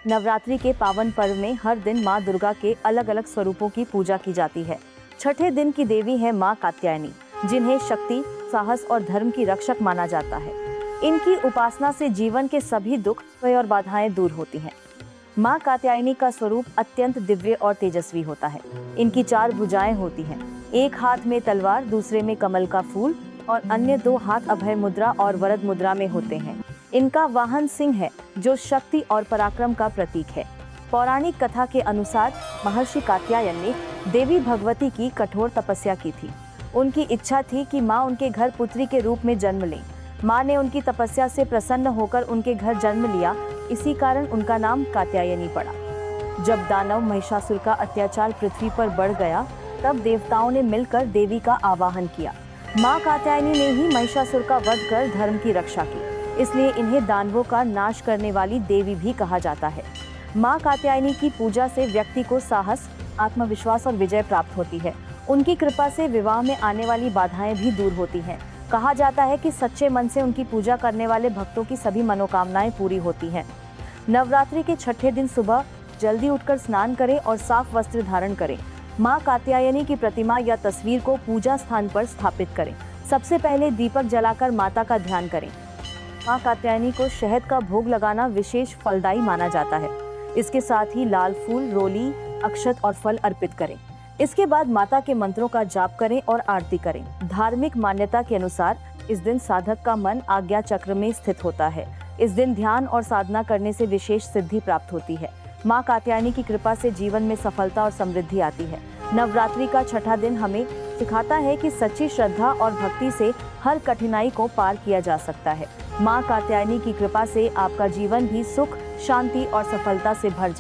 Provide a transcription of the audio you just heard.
नवरात्रि के पावन पर्व में हर दिन माँ दुर्गा के अलग अलग स्वरूपों की पूजा की जाती है। छठे दिन की देवी है माँ कात्यायनी, जिन्हें शक्ति, साहस और धर्म की रक्षक माना जाता है। इनकी उपासना से जीवन के सभी दुख, भय और बाधाएं दूर होती हैं। माँ कात्यायनी का स्वरूप अत्यंत दिव्य और तेजस्वी होता है। इनकी 4 भुजाएं होती हैं। एक हाथ में तलवार, दूसरे में कमल का फूल और अन्य 2 हाथ अभय मुद्रा और वरद मुद्रा में होते हैं। इनका वाहन सिंह है, जो शक्ति और पराक्रम का प्रतीक है। पौराणिक कथा के अनुसार महर्षि कात्यायन ने देवी भगवती की कठोर तपस्या की थी। उनकी इच्छा थी कि माँ उनके घर पुत्री के रूप में जन्म लें। माँ ने उनकी तपस्या से प्रसन्न होकर उनके घर जन्म लिया। इसी कारण उनका नाम कात्यायनी पड़ा। जब दानव महिषासुर का अत्याचार पृथ्वी पर बढ़ गया, तब देवताओं ने मिलकर देवी का आवाहन किया। माँ कात्यायनी ने ही महिषासुर का वध कर धर्म की रक्षा की। इसलिए इन्हें दानवों का नाश करने वाली देवी भी कहा जाता है। माँ कात्यायनी की पूजा से व्यक्ति को साहस, आत्मविश्वास और विजय प्राप्त होती है। उनकी कृपा से विवाह में आने वाली बाधाएं भी दूर होती हैं। कहा जाता है कि सच्चे मन से उनकी पूजा करने वाले भक्तों की सभी मनोकामनाएं पूरी होती हैं। नवरात्रि के छठे दिन सुबह जल्दी उठकर स्नान करें और साफ वस्त्र धारण करें। माँ कात्यायनी की प्रतिमा या तस्वीर को पूजा स्थान पर स्थापित करें। सबसे पहले दीपक जलाकर माता का ध्यान करें। माँ कात्यायनी को शहद का भोग लगाना विशेष फलदायी माना जाता है। इसके साथ ही लाल फूल, रोली, अक्षत और फल अर्पित करें। इसके बाद माता के मंत्रों का जाप करें और आरती करें। धार्मिक मान्यता के अनुसार इस दिन साधक का मन आज्ञा चक्र में स्थित होता है। इस दिन ध्यान और साधना करने से विशेष सिद्धि प्राप्त होती है। माँ कात्यायनी की कृपा से जीवन में सफलता और समृद्धि आती है। नवरात्रि का छठा दिन हमें सिखाता है कि सच्ची श्रद्धा और भक्ति से हर कठिनाई को पार किया जा सकता है। माँ कात्यायनी की कृपा से आपका जीवन भी सुख, शांति और सफलता से भर जाए।